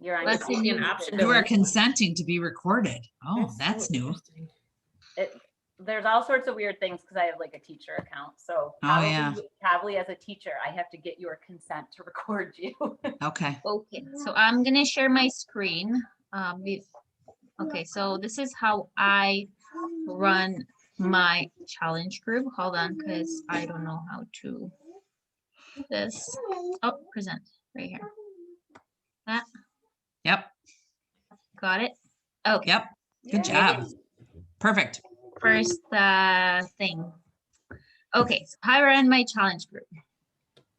You're on. That's An option. You are consenting to be recorded. Oh, that's so new. There's all sorts of weird things because I have like a teacher account. So probably as a teacher, I have to get your consent to record you. Okay. Okay, so I'm gonna share my screen. Okay, so this is how I run my challenge group. Hold on, because I don't know how to do this. Oh, present right here. That. Yep. Got it. Okay. Yep. Good job. Perfect. First thing. Okay, so how I run my challenge group.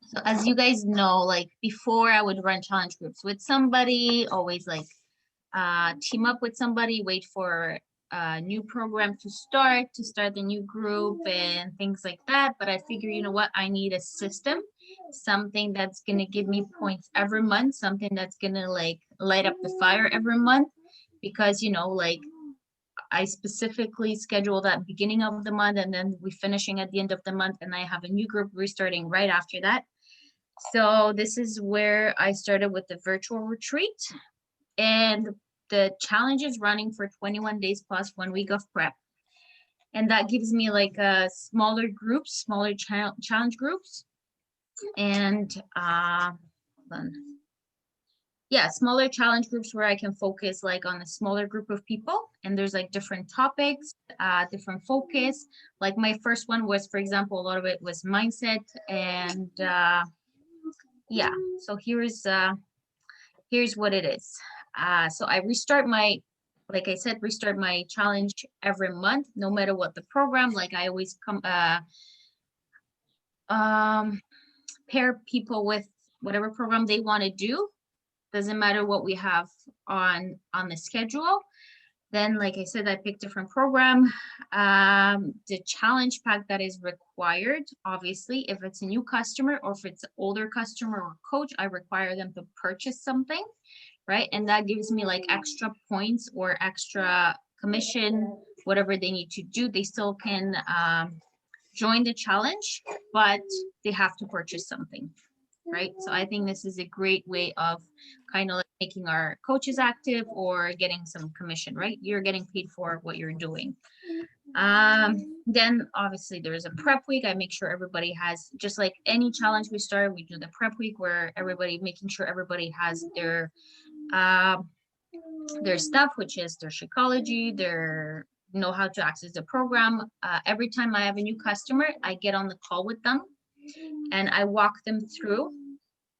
So as you guys know, like before I would run challenge groups with somebody, always like team up with somebody, wait for a new program to start the new group and things like that. But I figure, you know what, I need a system, something that's gonna give me points every month, something that's gonna like light up the fire every month, because you know, like I specifically schedule that beginning of the month and then we finishing at the end of the month, and I have a new group restarting right after that. So this is where I started with the virtual retreat, and the challenge is running for 21 days plus 1 week of prep. And that gives me like a smaller groups, smaller challenge groups. And yeah, smaller challenge groups where I can focus like on a smaller group of people, and there's like different topics, different focus. Like my first one was, for example, a lot of it was mindset, and yeah, so here's what it is. So I restart my, like I said, restart my challenge every month, no matter what the program. Like I always pair people with whatever program they want to do. Doesn't matter what we have on the schedule. Then, like I said, I pick different program. The challenge pack that is required, obviously, if it's a new customer or if it's an older customer or coach, I require them to purchase something, right? And that gives me like extra points or extra commission, whatever they need to do. They still can join the challenge, but they have to purchase something, right? So I think this is a great way of kind of like making our coaches active or getting some commission, right? You're getting paid for what you're doing. Then obviously there's a prep week. I make sure everybody has, just like any challenge we start, we do the prep week where making sure everybody has their stuff, which is their Shakeology, their know how to access the program. Every time I have a new customer, I get on the call with them and I walk them through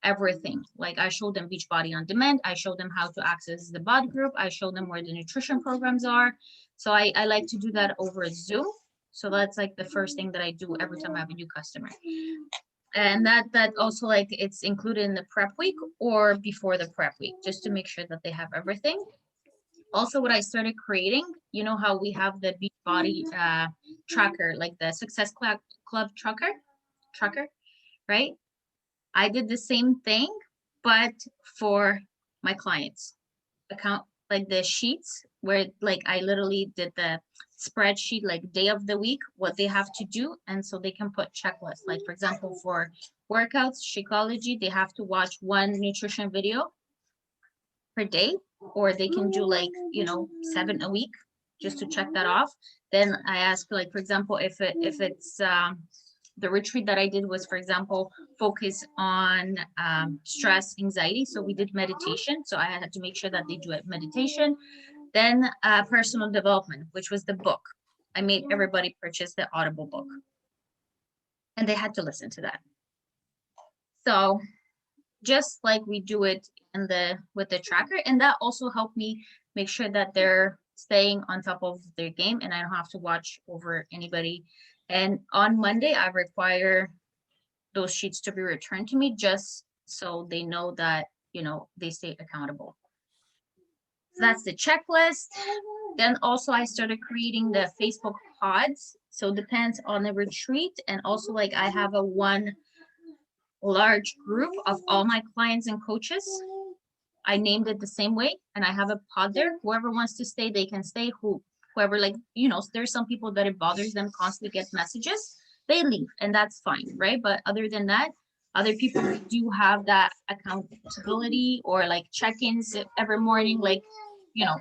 everything. Like I show them Beachbody on Demand. I show them how to access the BOD group. I show them where the nutrition programs are. So I like to do that over Zoom. So that's like the first thing that I do every time I have a new customer. And that also like it's included in the prep week or before the prep week, just to make sure that they have everything. Also, what I started creating, you know how we have the Beachbody tracker, like the Success Club tracker, right? I did the same thing, but for my clients account, like the sheets where like I literally did the spreadsheet, like day of the week, what they have to do. And so they can put checklists. Like for example, for workouts, Shakeology, they have to watch one nutrition video per day, or they can do like, 7 a week just to check that off. Then I ask, like, for example, if it's the retreat that I did was, for example, focus on stress, anxiety. So we did meditation. So I had to make sure that they do it meditation. Then personal development, which was the book. I made everybody purchase the Audible book. And they had to listen to that. So just like we do it with the tracker, and that also helped me make sure that they're staying on top of their game and I don't have to watch over anybody. And on Monday, I require those sheets to be returned to me just so they know that, they stay accountable. So that's the checklist. Then also I started creating the Facebook pods. So it depends on the retreat. And also like I have a one large group of all my clients and coaches. I named it the same way and I have a pod there. Whoever wants to stay, they can stay. Whoever, like, there's some people that it bothers them constantly get messages, they leave and that's fine, right? But other than that, Other people do have that accountability or like check-ins every morning. Like, you know,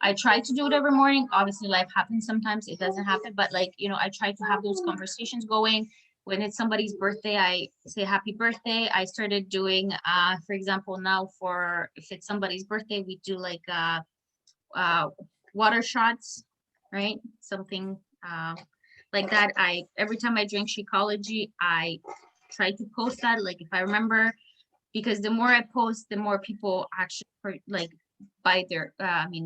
I try to do it every morning. Obviously life happens sometimes, it doesn't happen, but like, you know, I try to have those conversations going. When it's somebody's birthday, I say happy birthday. I started doing, for example, now if it's somebody's birthday, we do like water shots, right? Something like that. Every time I drink Shakeology, I try to post that, like if I remember, because the more I post, the more people actually like buy their,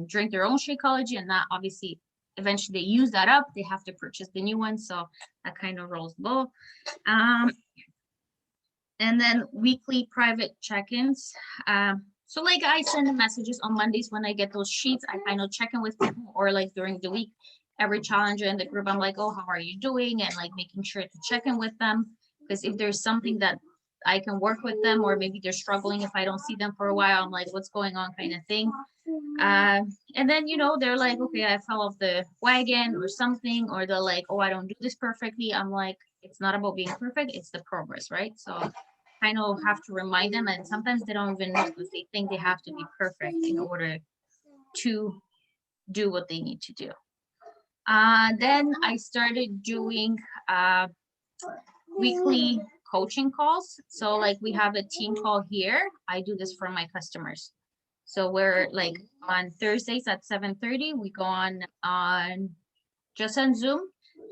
drink their own Shakeology, and that obviously eventually they use that up, they have to purchase the new one. So that kind of rolls both. And then weekly private check-ins. So like I send messages on Mondays when I get those sheets, I kind of check in with people, or like during the week, every challenger in the group, I'm like, oh, how are you doing? And like making sure to check in with them. Because if there's something that I can work with them, or maybe they're struggling, if I don't see them for a while, I'm like, what's going on, kind of thing. And then, you know, they're like, okay, I fell off the wagon or something, or they're like, oh, I don't do this perfectly. I'm like, it's not about being perfect, it's the progress, right? So kind of have to remind them, and sometimes they don't even know because they think they have to be perfect in order to do what they need to do. Then I started doing weekly coaching calls. So like we have a team call here. I do this for my customers. So we're like on Thursdays at 7:30, we go on just on Zoom,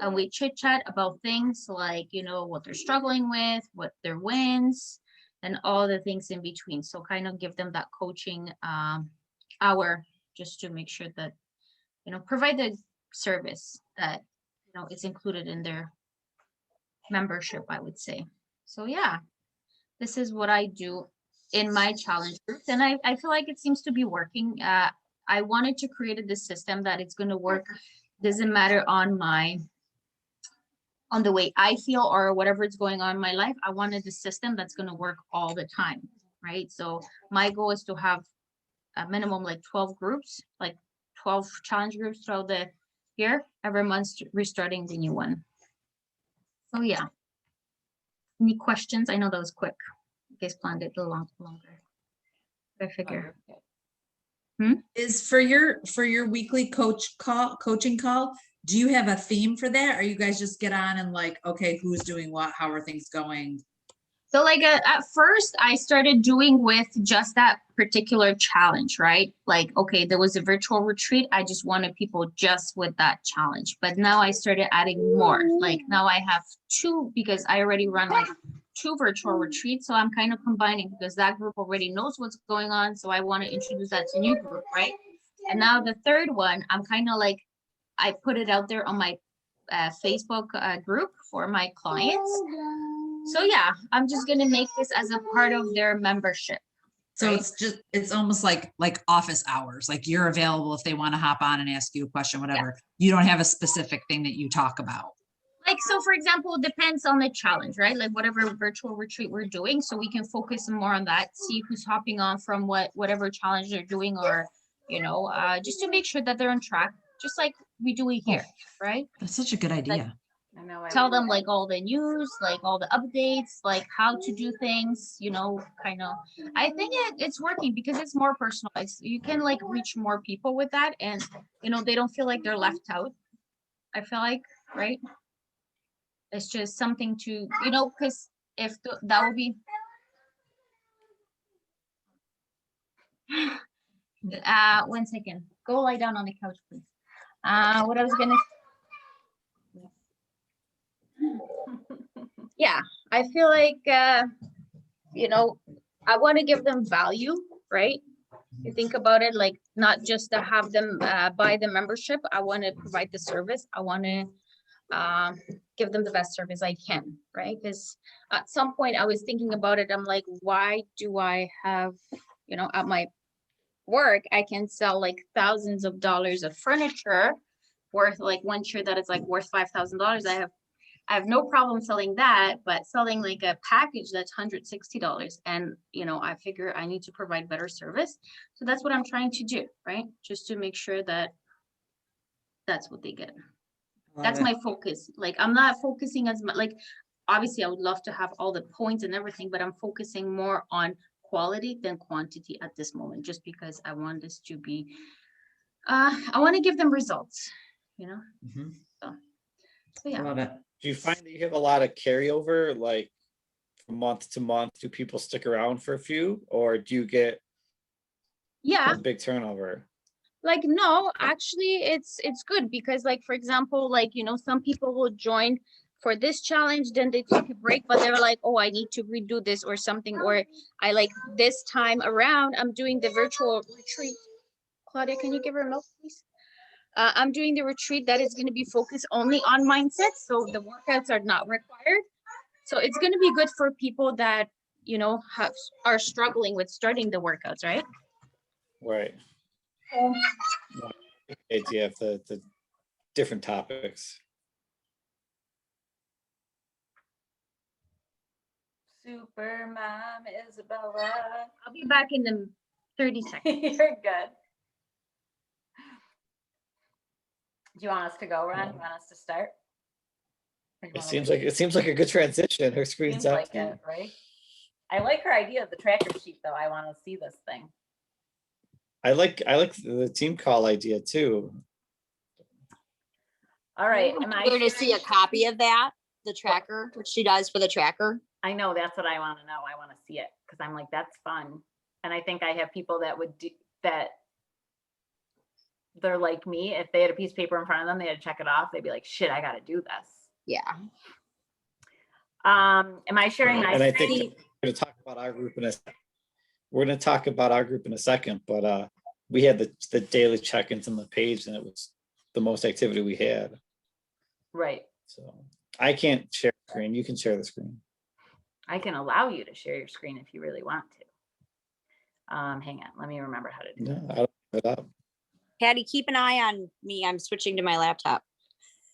and we chit chat about things like, you know, what they're struggling with, what their wins, and all the things in between. So kind of give them that coaching hour, just to make sure that, you know, provide the service that, you know, is included in their membership, I would say. So yeah, this is what I do in my challenge groups, and I feel like it seems to be working. I wanted to create this system that it's going to work, doesn't matter on the way I feel or whatever is going on in my life. I wanted the system that's going to work all the time, right? So my goal is to have a minimum like 12 groups, like 12 challenge groups throughout the year, every month, restarting the new one. So yeah. Any questions? I know that was quick. You guys planned it a little longer. I figure. Is for your weekly coaching call, do you have a theme for that? Or you guys just get on and like, okay, who's doing what? How are things going? So like at first I started doing with just that particular challenge, right? Like, okay, there was a virtual retreat. I just wanted people just with that challenge. But now I started adding more. Like now I have 2, because I already run like 2 virtual retreats. So I'm kind of combining, because that group already knows what's going on. So I want to introduce that to a new group, right? And now the third one, I'm kind of like, I put it out there on my Facebook group for my clients. So yeah, I'm just gonna make this as a part of their membership. So right? It's almost like office hours, like you're available if they want to hop on and ask you a question, whatever. Yeah. You don't have a specific thing that you talk about. Like, so for example, it depends on the challenge, right? Like whatever virtual retreat we're doing, so we can focus more on that, see who's hopping on from whatever challenge they're doing, or, you know, just to make sure that they're on track, just like we do it here, right? That's such a good idea. Like, I know, tell them like all the news, like all the updates, like how to do things, you know, kind of. I think it's working because it's more personalized. You can like reach more people with that, and you know, they don't feel like they're left out. I feel like, right? It's just something to, you know, because if that would be 1 second, go lie down on the couch, please. What I was gonna, yeah, I feel like, you know, I want to give them value, right? You think about it, like not just to have them buy the membership. I want to provide the service. I want to give them the best service I can, right? Because at some point I was thinking about it. I'm like, why do I have, you know, at my work, I can sell like thousands of dollars of furniture worth like one chair that is like worth $5,000. I have no problem selling that, but selling like a package that's $160, and you know, I figure I need to provide better service. So that's what I'm trying to do, right? Just to make sure that that's what they get. That's my focus. Like I'm not focusing as much, like obviously I would love to have all the points and everything, but I'm focusing more on quality than quantity at this moment, just because I want this to be, I want to give them results, you know? Mhm. So yeah. Love it. Do you find that you have a lot of carryover, like from month to month? Do people stick around for a few, or do you get Yeah, a big turnover? like, no, actually it's good, because like, for example, like, you know, some people will join for this challenge, then they take a break, but they're like, oh, I need to redo this or something, or I like this time around, I'm doing the virtual retreat. Claudia, can you give her a milk, please? I'm doing the retreat that is going to be focused only on mindset, so the workouts are not required. So it's going to be good for people that, you know, are struggling with starting the workouts, right? Right. Idea of the different topics. Super Mom Isabella. I'll be back in the 30 seconds. You're good. Do you want us to go, Ron? Do you want us to start? Or you It wanna seems like a good transition. Her screen's Seems up. like it, right? I like her idea of the tracker sheet, though. I want to see this thing. I like the team call idea too. All right, I'm am I going to see a sharing- copy of that, the tracker, what she does for the tracker. I know, that's what I want to know. I want to see it because I'm like, that's fun. And I think I have people that would do that. They're like me. If they had a piece of paper in front of them, they had to check it off. They'd be like, shit, I got to do this. Yeah. Am I sharing my And I screen? think we're going to talk about our group in a second, but we had the daily check-ins on the page, and it was the most activity we had. Right. So I can't share the screen. You can share the screen. I can allow you to share your screen if you really want to. Hang on. Let me remember how to do No, that. I don't have it up. Patty, keep an eye on me. I'm switching to my laptop.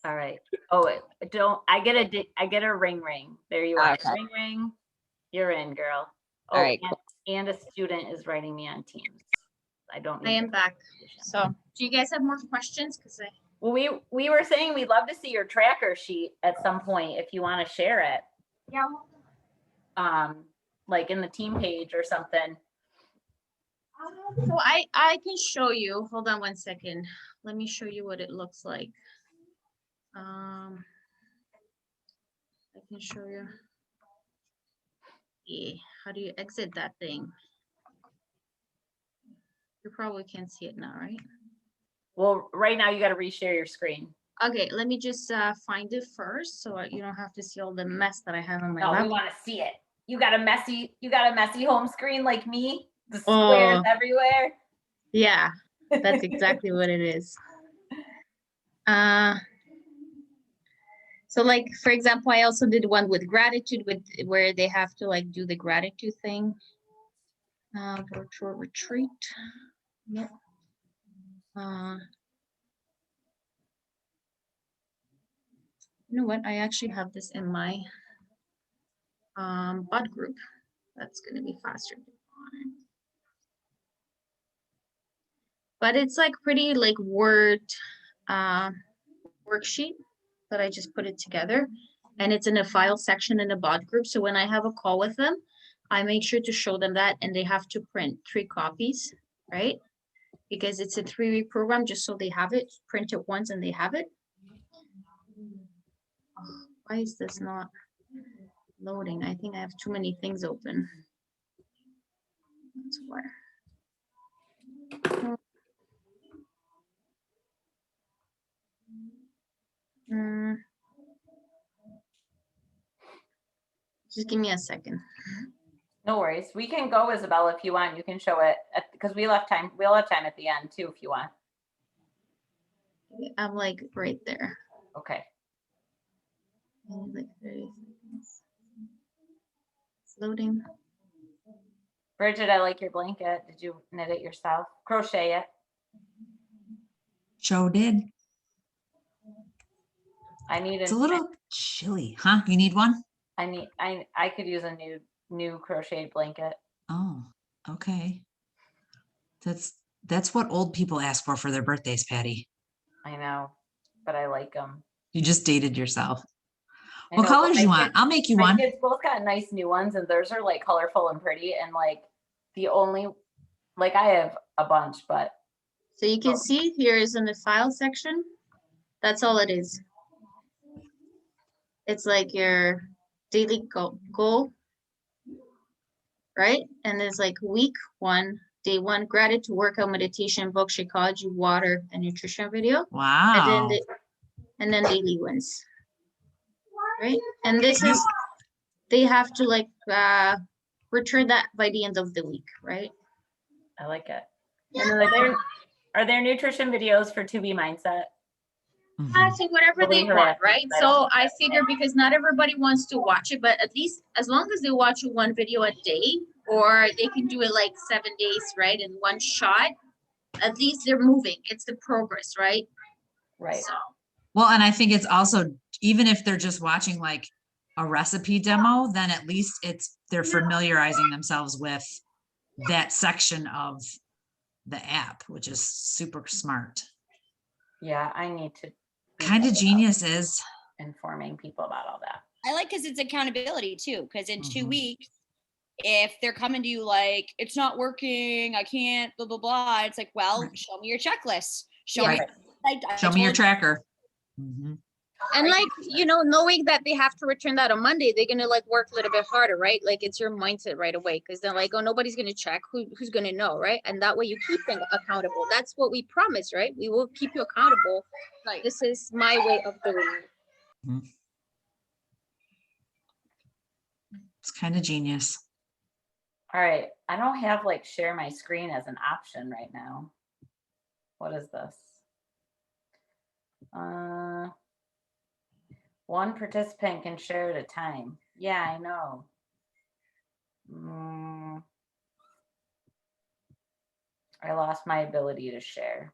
All right. Oh, I get a ring. There you are. Okay. Ring. You're in, girl. Oh, All right, and a student is writing me on Teams. I don't I need am the back. position. So do you guys have more questions? Because I Well, we were saying we'd love to see your tracker sheet at some point if you want to share it. yeah. Like in the team page or something. So I can show you. Hold on one second. Let me show you what it looks like. I can show you. Yeah. How do you exit that thing? You probably can't see it now, right? Well, right now you got to reshare your screen. Okay, let me just find it first, so you don't have to see all the mess that I have on my No, we laptop. want to see it. You got a messy home screen like me. The squares everywhere. Yeah, that's exactly what it is. So like, for example, I also did one with gratitude where they have to like do the gratitude thing. Virtual retreat. Yep. You know what? I actually have this in my bot group. That's gonna be faster. But it's like pretty like Word worksheet that I just put it together, and it's in a file section in the bot group. So when I have a call with them, I make sure to show them that, and they have to print 3 copies, right? Because it's a 3-week program, just so they have it, print it once and they have it. Oh, why is this not loading? I think I have too many things open. That's why. Just give me a second. No worries. We can go, Isabel, if you want. You can show it because we left time. We'll have time at the end too, if you want. I'm like right there. Okay. Like 30 seconds. It's loading. Bridget, I like your blanket. Did you knit it yourself? Crochet it. Joe did. I need It's a little chilly, huh? You need one? I could use a new crocheted blanket. Oh, okay. That's what old people ask for their birthdays, Patty. I know, but I like them. You just dated yourself. I What know, but colors you my want? kids- I'll make you My one. kids both got nice new ones and theirs are like colorful and pretty and like the only, like I have a bunch, but So you can see here is in the file section. That's all it is. It's like your daily goal, right? And there's like week 1, day 1, gratitude, workout, meditation, book, Shakeology, water, and nutrition video. Wow. And then daily wins, right? And this is, they have to like return that by the end of the week, right? I like it. And then Are there nutrition videos for 2B Mindset? Mhm. say whatever they Believe her want, after right? I So don't- I figure because not everybody wants to watch it, but at least as long as they watch one video a day, or they can do it like 7 days, right? In one shot, at least they're moving. It's the progress, right? Right. So, Well, and I think it's also, even if they're just watching like a recipe demo, then at least they're familiarizing themselves with that section of the app, which is super smart. Yeah, I need to. be Kind of better about genius is. informing people about all that. I like because it's accountability too. Because in 2 Mhm. weeks, if they're coming to you like it's not working, I can't, blah blah blah. It's like, well, Right. show me your checklist. Show Right. me. I Show me your told you- tracker. Mhm. and like, knowing that they have to return that on Monday, they're gonna like work a little bit harder, right? Like it's your mindset right away, because they're like, oh, nobody's gonna check. Who's gonna know, right? And that way you keep them accountable. That's what we promise, right? We will keep you accountable. Like, this is my way of doing it. It's kind of genius. All right. I don't have like share my screen as an option right now. What is this? One participant can share at a time. Yeah, I know. I lost my ability to share.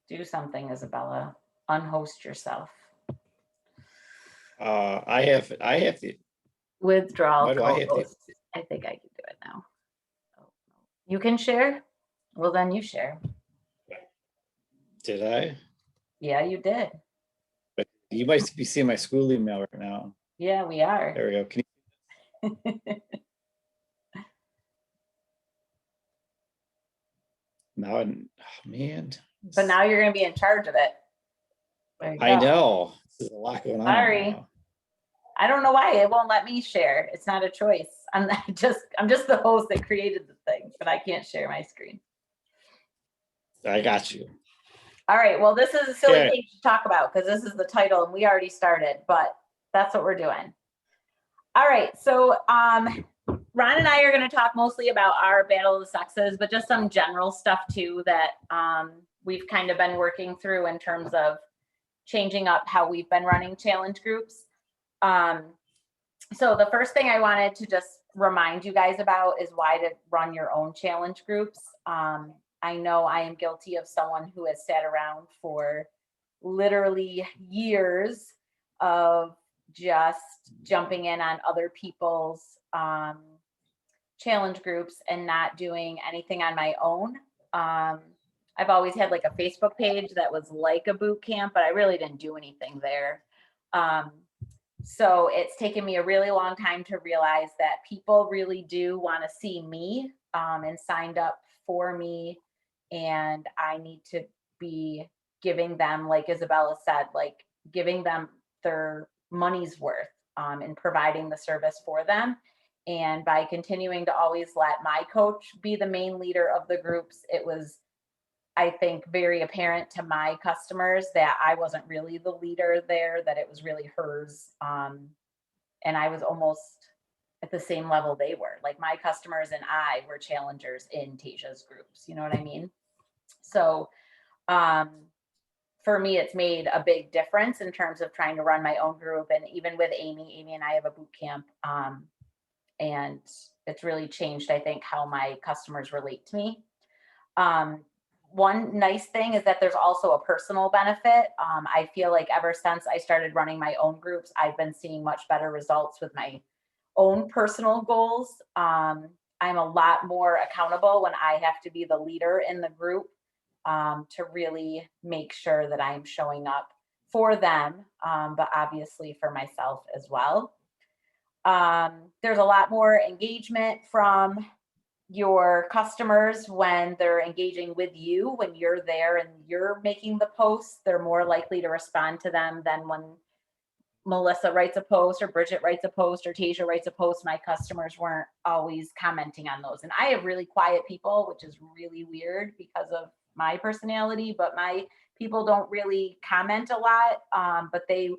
Do something, Isabella. Unhost yourself. I have the, Withdrawal. Why do I have the- co-host. I think I can do it now. Oh, no. You can share? Well, then you share. did I? Yeah, you did. But you might be seeing my school email right now. Yeah, we are. There we go. Can now, oh man. But now you're going to be in charge of it. There you I go. know. There's a lot going on. Sorry. now. I don't know why it won't let me share. It's not a choice. I'm just the host that created the thing, but I can't share my screen. I got you. All right. Well, this is a silly Okay. thing to talk about because this is the title and we already started, but that's what we're doing. All right. So Ron and I are going to talk mostly about our battle of the sexes, but just some general stuff too that we've kind of been working through in terms of changing up how we've been running challenge groups. So the first thing I wanted to just remind you guys about is why to run your own challenge groups. I know I am guilty of someone who has sat around for literally years of just jumping in on other people's challenge groups and not doing anything on my own. I've always had like a Facebook page that was like a boot camp, but I really didn't do anything there. So it's taken me a really long time to realize that people really do want to see me and signed up for me. And I need to be giving them, like Isabella said, like giving them their money's worth and providing the service for them. And by continuing to always let my coach be the main leader of the groups, it was, I think, very apparent to my customers that I wasn't really the leader there, that it was really hers. And I was almost at the same level they were. Like my customers and I were challengers in Tasha's groups. You know what I mean? So for me, it's made a big difference in terms of trying to run my own group. And even with Amy and I have a boot camp. And it's really changed, I think, how my customers relate to me. One nice thing is that there's also a personal benefit. I feel like ever since I started running my own groups, I've been seeing much better results with my own personal goals. I'm a lot more accountable when I have to be the leader in the group to really make sure that I'm showing up for them, but obviously for myself as well. There's a lot more engagement from your customers when they're engaging with you, when you're there and you're making the posts. They're more likely to respond to them than when Melissa writes a post or Bridget writes a post or Tasia writes a post. My customers weren't always commenting on those. And I have really quiet people, which is really weird because of my personality, but my people don't really comment a lot, but they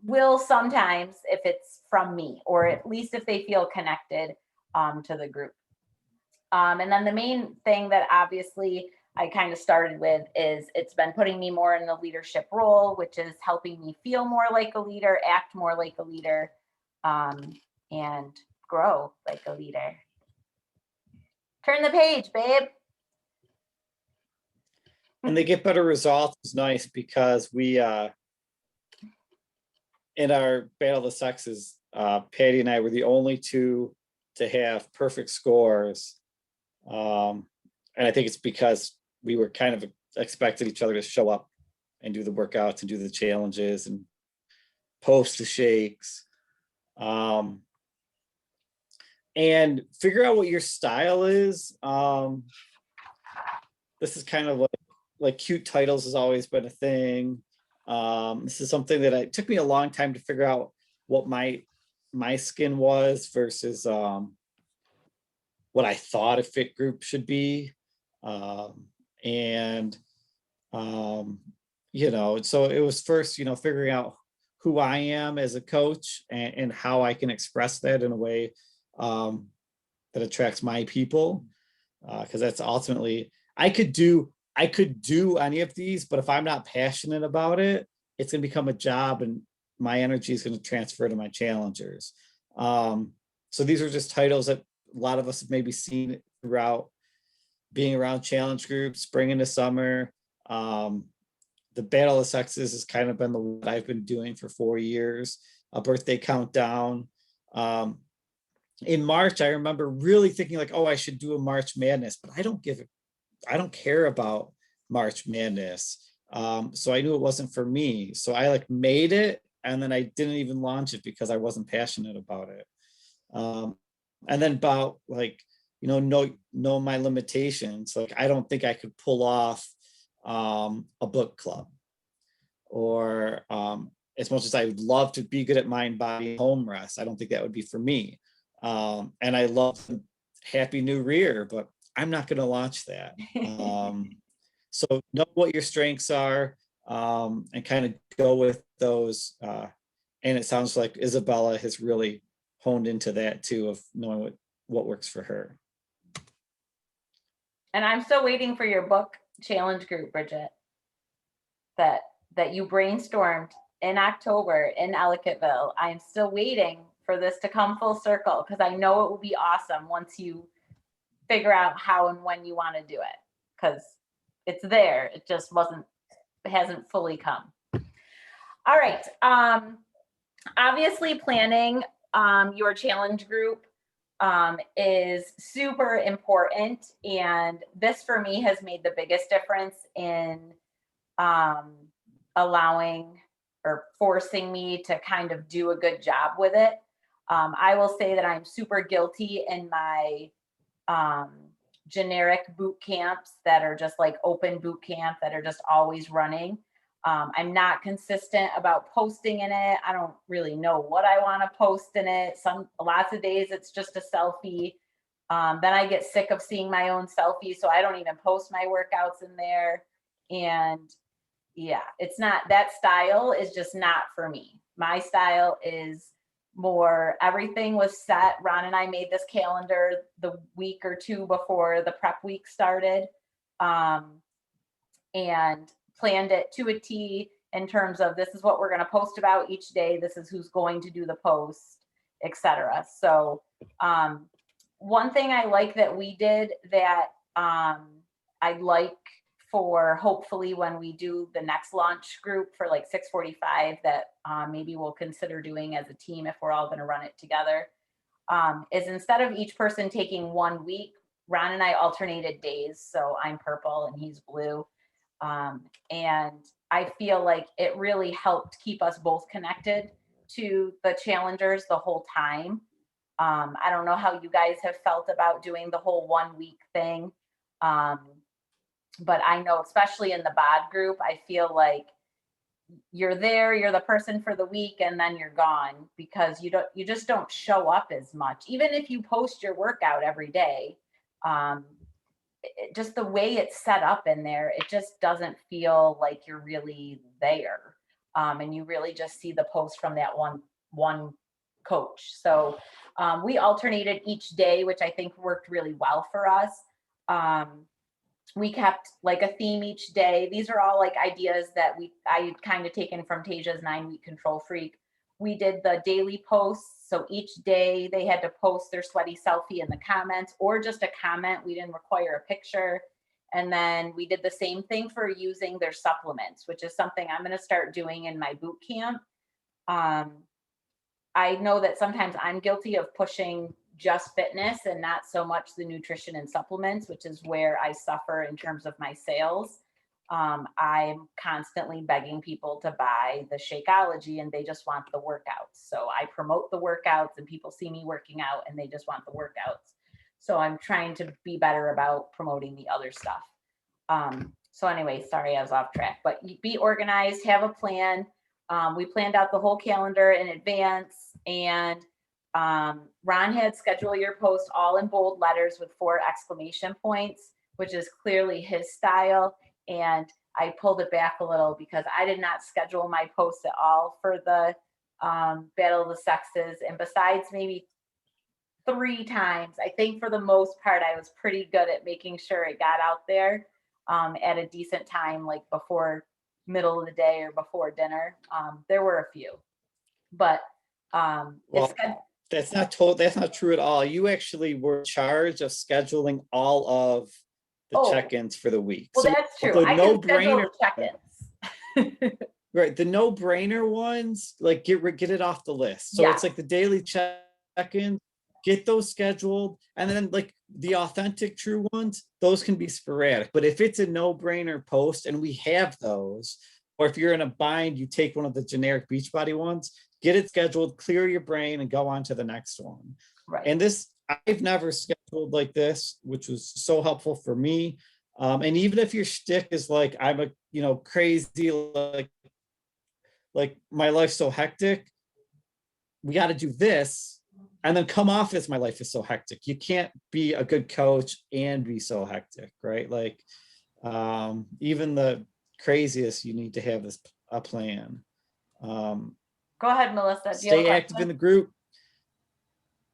will sometimes if it's from me, or at least if they feel connected to the group. And then the main thing that obviously I kind of started with is it's been putting me more in the leadership role, which is helping me feel more like a leader, act more like a leader, and grow like a leader. Turn the page, babe. And they get better results. It's nice because we, in our Battle of the Sexes, Patty and I were the only two to have perfect scores. And I think it's because we were kind of expected each other to show up and do the workouts and do the challenges and post the shakes. And figure out what your style is. This is kind of like cute titles has always been a thing. This is something that it took me a long time to figure out what my skin was versus what I thought a fit group should be. You know, so it was first, you know, figuring out who I am as a coach and how I can express that in a way that attracts my people. Because that's ultimately, I could do any of these, but if I'm not passionate about it, it's going to become a job and my energy is going to transfer to my challengers. So these are just titles that a lot of us have maybe seen throughout being around challenge groups, spring into summer. The Battle of the Sexes has kind of been the one I've been doing for 4 years. A birthday countdown. In March, I remember really thinking like, oh, I should do a March Madness, but I don't care about March Madness. So I knew it wasn't for me. So I like made it and then I didn't even launch it because I wasn't passionate about it. And then about like, you know my limitations. Like I don't think I could pull off a book club, or as much as I would love to be good at mind, body, home rest, I don't think that would be for me. And I love Happy New Rear, but I'm not going to launch that. So know what your strengths are, and kind of go with those. And it sounds like Isabella has really honed into that too, of knowing what works for her. And I'm still waiting for your book challenge group, Bridget, that you brainstormed in October in Ellicottville. I'm still waiting for this to come full circle because I know it will be awesome once you figure out how and when you want to do it, because it's there. It just hasn't fully come. All right. Obviously planning your challenge group is super important. And this for me has made the biggest difference in allowing or forcing me to kind of do a good job with it. I will say that I'm super guilty in my generic boot camps that are just like open boot camp that are just always running. I'm not consistent about posting in it. I don't really know what I want to post in it. Lots of days it's just a selfie. Then I get sick of seeing my own selfie, so I don't even post my workouts in there. And yeah, it's not, that style is just not for me. My style is more, everything was set. Ron and I made this calendar the week or two before the prep week started, and planned it to a T in terms of this is what we're going to post about each day. This is who's going to do the post, etc. So one thing I like that we did that I'd like for hopefully when we do the next launch group for like 645 that maybe we'll consider doing as a team if we're all going to run it together, is instead of each person taking 1 week, Ron and I alternated days. So I'm purple and he's blue. And I feel like it really helped keep us both connected to the challengers the whole time. I don't know how you guys have felt about doing the whole 1 week thing. But I know, especially in the bod group, I feel like you're there, you're the person for the week, and then you're gone because you just don't show up as much. Even if you post your workout every day, just the way it's set up in there, it just doesn't feel like you're really there. And you really just see the post from that one coach. So we alternated each day, which I think worked really well for us. We kept like a theme each day. These are all like ideas that I kind of taken from Tasia's 9-week control freak. We did the daily posts. So each day they had to post their sweaty selfie in the comments or just a comment. We didn't require a picture. And then we did the same thing for using their supplements, which is something I'm going to start doing in my boot camp. I know that sometimes I'm guilty of pushing just fitness and not so much the nutrition and supplements, which is where I suffer in terms of my sales. I'm constantly begging people to buy the Shakeology and they just want the workouts. So I promote the workouts and people see me working out and they just want the workouts. So I'm trying to be better about promoting the other stuff. So anyway, sorry, I was off track, but be organized, have a plan. We planned out the whole calendar in advance, and Ron had schedule your post all in bold letters with 4 exclamation points, which is clearly his style. And I pulled it back a little because I did not schedule my posts at all for the Battle of the Sexes. And besides maybe 3 times, I think for the most part, I was pretty good at making sure it got out there at a decent time, like before middle of the day or before dinner. There were a few, but Well, that's not true at all. You actually were in charge of scheduling all of the check-ins for the week. Well, so that's true. the I can schedule no-brainer the check-ins. right, the no-brainer ones, like get it off the list. So Yeah. it's like the daily check-in, get those scheduled, and then like the authentic true ones, those can be sporadic. But if it's a no-brainer post and we have those, or if you're in a bind, you take one of the generic Beachbody ones, get it scheduled, clear your brain, and go on to the next one. Right. And this, I've never scheduled like this, which was so helpful for me. And even if your shtick is like, I'm a, crazy, like my life's so hectic, we got to do this, and then come off as my life is so hectic. You can't be a good coach and be so hectic, right? Like, even the craziest, you need to have a plan. Go ahead, Melissa. Stay active in the group.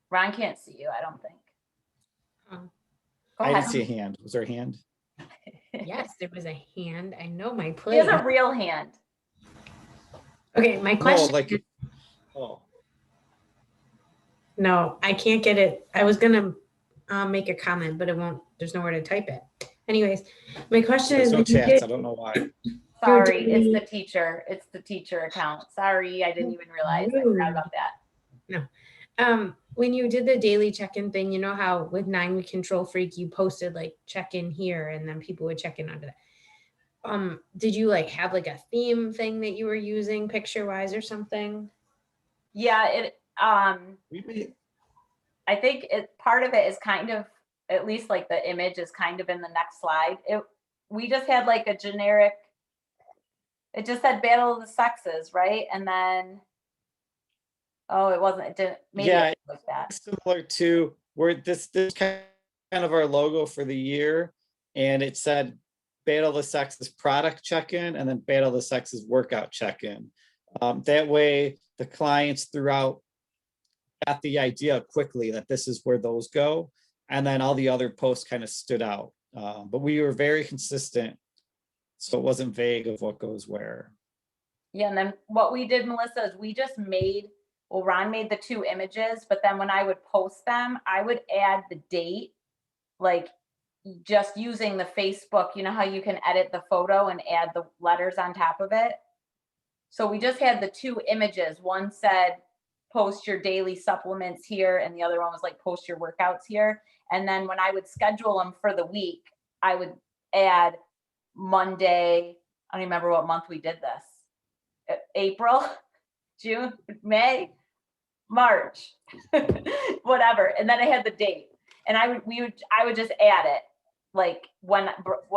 Ron can't see you, I don't think. I didn't see a hand. Was there a hand? Yes, there was a hand. I know my He place. has a real hand. Okay, my question. No, I can't get it. I was gonna make a comment, but it won't. There's nowhere to type it. Anyways, my question There's is. no chats. I don't know why. Sorry, it's the teacher. It's the teacher account. Sorry, I didn't even realize. I forgot about that. No. When you did the daily check-in thing, you know how with 9-week control freak, you posted like check-in here and then people would check in onto that. Did you like have like a theme thing that you were using picture-wise or something? Yeah, I think part of it is kind of, at least like the image is kind of in the next slide. We just had like a generic, it just said Battle of the Sexes, right? And then, it wasn't, it didn't, maybe it was like that. Similar to where this kind of our logo for the year, and it said Battle of the Sexes product check-in and then Battle of the Sexes workout check-in. That way the clients throughout got the idea quickly that this is where those go. And then all the other posts kind of stood out. But we were very consistent, so it wasn't vague of what goes where. Yeah, and then what we did, Melissa, is we just Ron made the 2 images, but then when I would post them, I would add the date, like just using the Facebook, you know how you can edit the photo and add the letters on top of it? So we just had the 2 images. One said, post your daily supplements here, and the other one was like, post your workouts here. And then when I would schedule them for the week, I would add Monday, I don't even remember what month we did this. April, June, May, March, whatever. And then I had the date, and I would just add it like when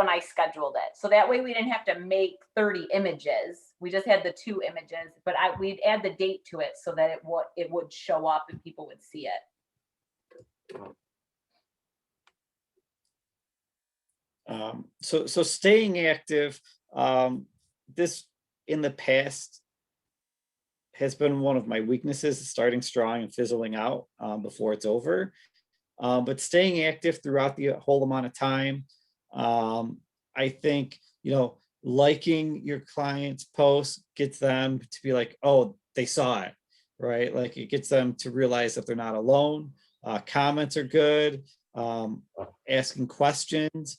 I scheduled it. So that way we didn't have to make 30 images. We just had the 2 images, but we'd add the date to it so that it would show up and people would see it. So staying active, this in the past has been one of my weaknesses, starting strong and fizzling out before it's over. But staying active throughout the whole amount of time, I think, liking your clients' posts gets them to be like, oh, they saw it, right? Like it gets them to realize that they're not alone. Comments are good. Asking questions.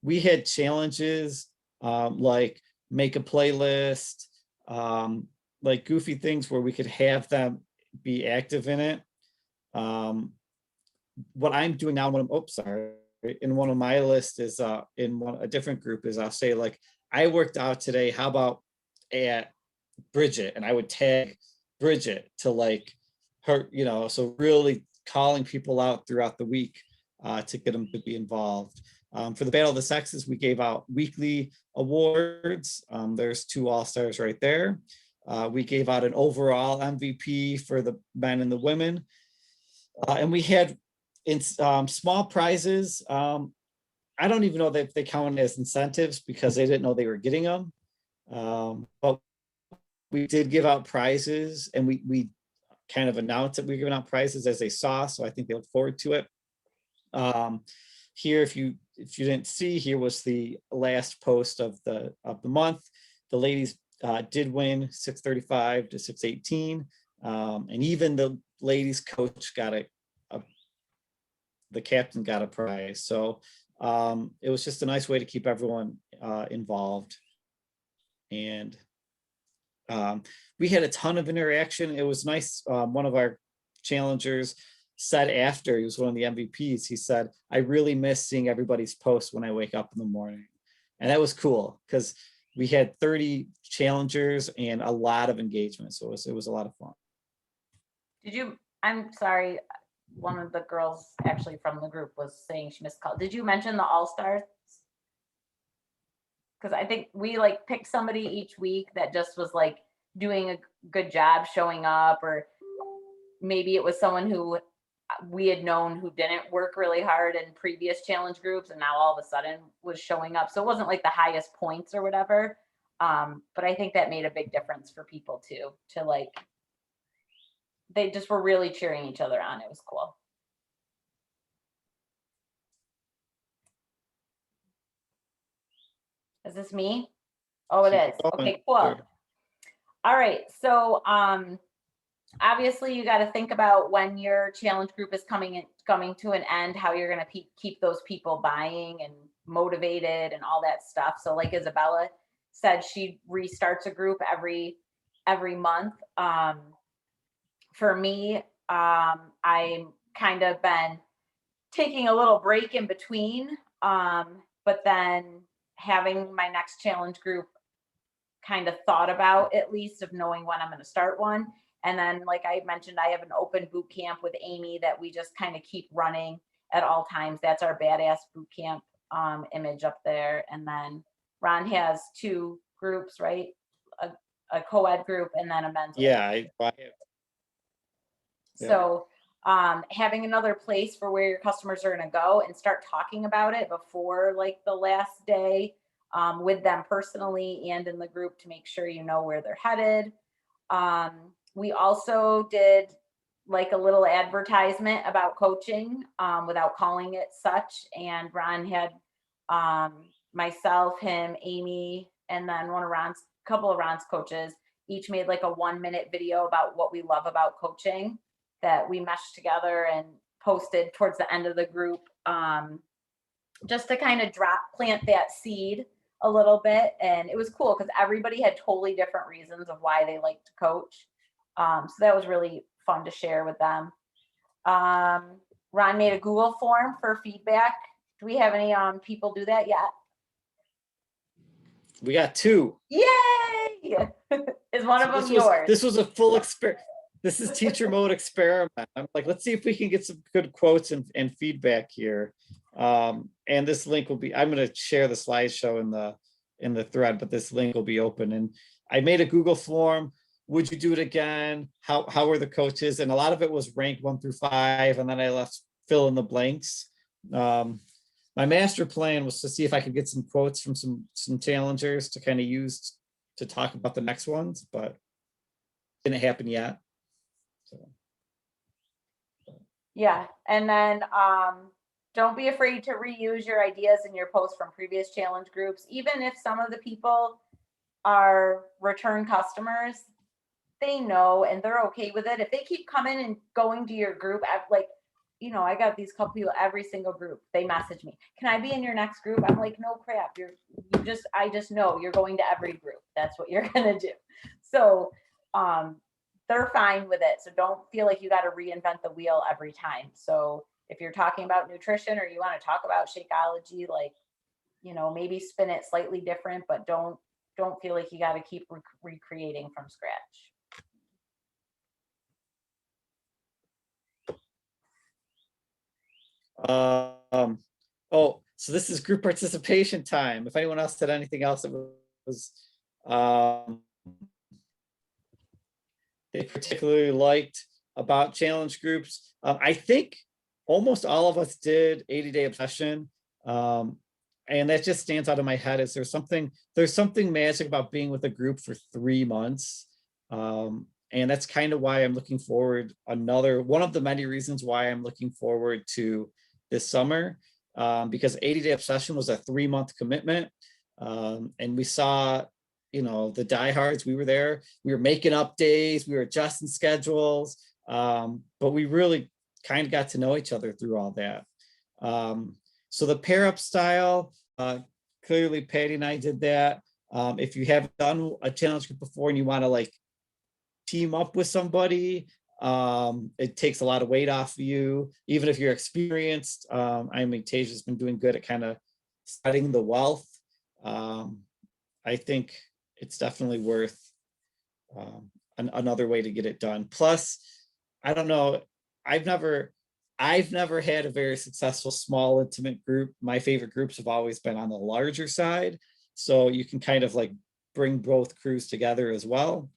We had challenges like make a playlist, like goofy things where we could have them be active in it. What I'm doing now, in one of my lists is a different group is I'll say like, I worked out today, how about at Bridget? And I would tag Bridget to like her, so really calling people out throughout the week to get them to be involved. For the Battle of the Sexes, we gave out weekly awards. There's 2 all-stars right there. We gave out an overall MVP for the men and the women. And we had small prizes. I don't even know that they count as incentives because they didn't know they were getting them. But we did give out prizes, and we kind of announced that we were giving out prizes as they saw. So I think they look forward to it. Here, if you didn't see, here was the last post of the month. The ladies did win 635 to 618. And even the ladies coach got the captain got a prize. So it was just a nice way to keep everyone involved. And we had a ton of interaction. It was nice. One of our challengers said after, he was one of the MVPs, he said, I really miss seeing everybody's posts when I wake up in the morning. And that was cool because we had 30 challengers and a lot of engagement. So it was a lot of fun. I'm sorry, one of the girls actually from the group was saying she missed call. Did you mention the all-stars? Because I think we like picked somebody each week that just was like doing a good job showing up, or maybe it was someone who we had known who didn't work really hard in previous challenge groups and now all of a sudden was showing up. So it wasn't like the highest points or whatever. But I think that made a big difference for people too, to like, they just were really cheering each other on. It was cool. Is this me? Oh, it is. Okay, cool. All right. So obviously you got to think about when your challenge group is coming to an end, how you're going to keep those people buying and motivated and all that stuff. So like Isabella said, she restarts a group every month. For me, I'm kind of been taking a little break in between, but then having my next challenge group kind of thought about, at least of knowing when I'm going to start one. And then, like I mentioned, I have an open boot camp with Amy that we just kind of keep running at all times. That's our badass boot camp image up there. And then Ron has 2 groups, right? A co-ed group and then a men's. Yeah. So having another place for where your customers are going to go and start talking about it before like the last day with them personally and in the group to make sure you know where they're headed. We also did like a little advertisement about coaching without calling it such. And Ron had myself, him, Amy, and then couple of Ron's coaches each made like a 1-minute video about what we love about coaching that we meshed together and posted towards the end of the group, just to kind of plant that seed a little bit. And it was cool because everybody had totally different reasons of why they like to coach. So that was really fun to share with them. Ron made a Google form for feedback. Do we have any people do that yet? We got 2. Yay! Is one of So them yours? This was a full experiment. This is teacher mode experiment. I'm like, let's see if we can get some good quotes and feedback here. And this link will be, I'm going to share the slideshow in the thread, but this link will be open. And I made a Google form. Would you do it again? How were the coaches? And a lot of it was ranked 1 through 5. And then I left fill in the blanks. My master plan was to see if I could get some quotes from some challengers to kind of use to talk about the next ones, but didn't happen yet. So. Yeah, and then don't be afraid to reuse your ideas in your posts from previous challenge groups. Even if some of the people are return customers, they know and they're okay with it. If they keep coming and going to your group, like, you know, I got these couple people, every single group, they message me, can I be in your next group? I'm like, no crap, I just know you're going to every group. That's what you're gonna do. So they're fine with it. So don't feel like you got to reinvent the wheel every time. So if you're talking about nutrition or you want to talk about Shakeology, like, you know, maybe spin it slightly different, but don't feel like you got to keep recreating from scratch. Oh, so this is group participation time. If anyone else said anything else, it was they particularly liked about challenge groups. I think almost all of us did 80-day obsession. And that just stands out in my head. Is there's something magic about being with a group for 3 months. And that's kind of why I'm looking forward, one of the many reasons why I'm looking forward to this summer, because 80-day obsession was a 3-month commitment. And we saw, you know, the diehards, we were there, we were making up days, we were adjusting schedules, but we really kind of got to know each other through all that. So the pair up style, clearly Patty and I did that. If you haven't done a challenge group before and you want to like team up with somebody, it takes a lot of weight off of you. Even if you're experienced, I mean, Tasia's been doing good at kind of spreading the wealth. I think it's definitely worth another way to get it done. Plus, I don't know, I've never had a very successful small intimate group. My favorite groups have always been on the larger side. So you can kind of like bring both crews together as well.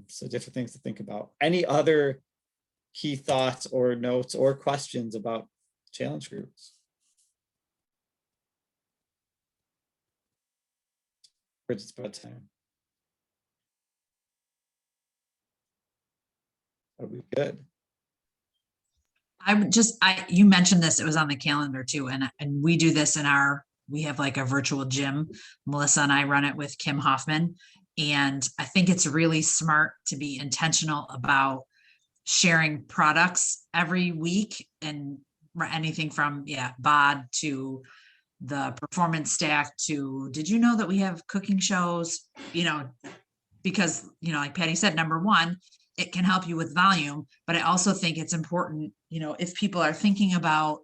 So different things to think about. Any other key thoughts or notes or questions about challenge groups? It's about time. Are we good? You mentioned this, it was on the calendar too. And we do this we have like a virtual gym. Melissa and I run it with Kim Hoffman. And I think it's really smart to be intentional about sharing products every week, and anything from BOD to the performance stack to, did you know that we have cooking shows? You know, because, you know, like Patty said, number one, it can help you with volume, but I also think it's important, you know, if people are thinking about,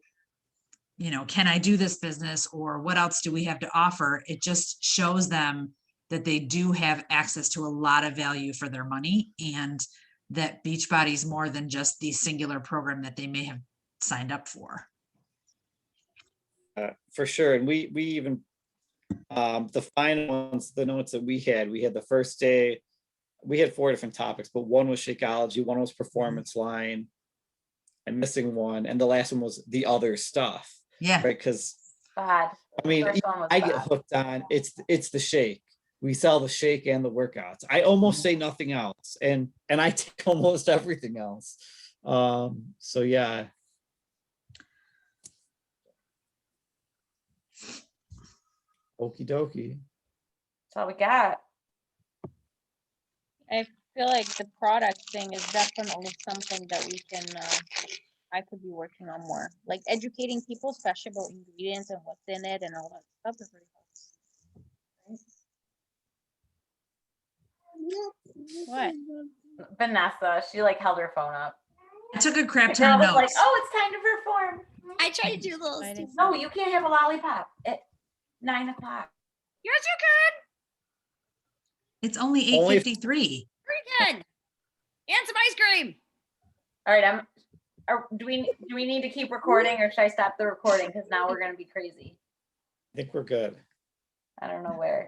you know, can I do this business or what else do we have to offer? It just shows them that they do have access to a lot of value for their money, and that Beachbody is more than just the singular program that they may have signed up for. For sure. And we even, the final ones, the notes that we had the first day, we had 4 different topics, but one was Shakeology, one was performance line, I'm missing one, and the last one was the other stuff. Yeah. Right. Because I mean, I get hooked on it's the shake. We sell the shake and the workouts. I almost say nothing else, and I take almost everything else. So yeah. Okie dokie. That's all we got. I feel like the product thing is definitely something that we can, I could be working on more. Like educating people, especially about ingredients and what's in it and all that stuff is really helpful. What? Vanessa, she like held her phone up. I took a crap The ton girl of was notes. like, oh, it's time to perform. I try to do little. No, you can't have a lollipop at 9 o'clock. Yes, you can. It's only 8:53. Freaking. And some ice cream. All right, do we need to keep recording or should I stop the recording? Because now we're gonna be crazy. I think we're good. I don't know where.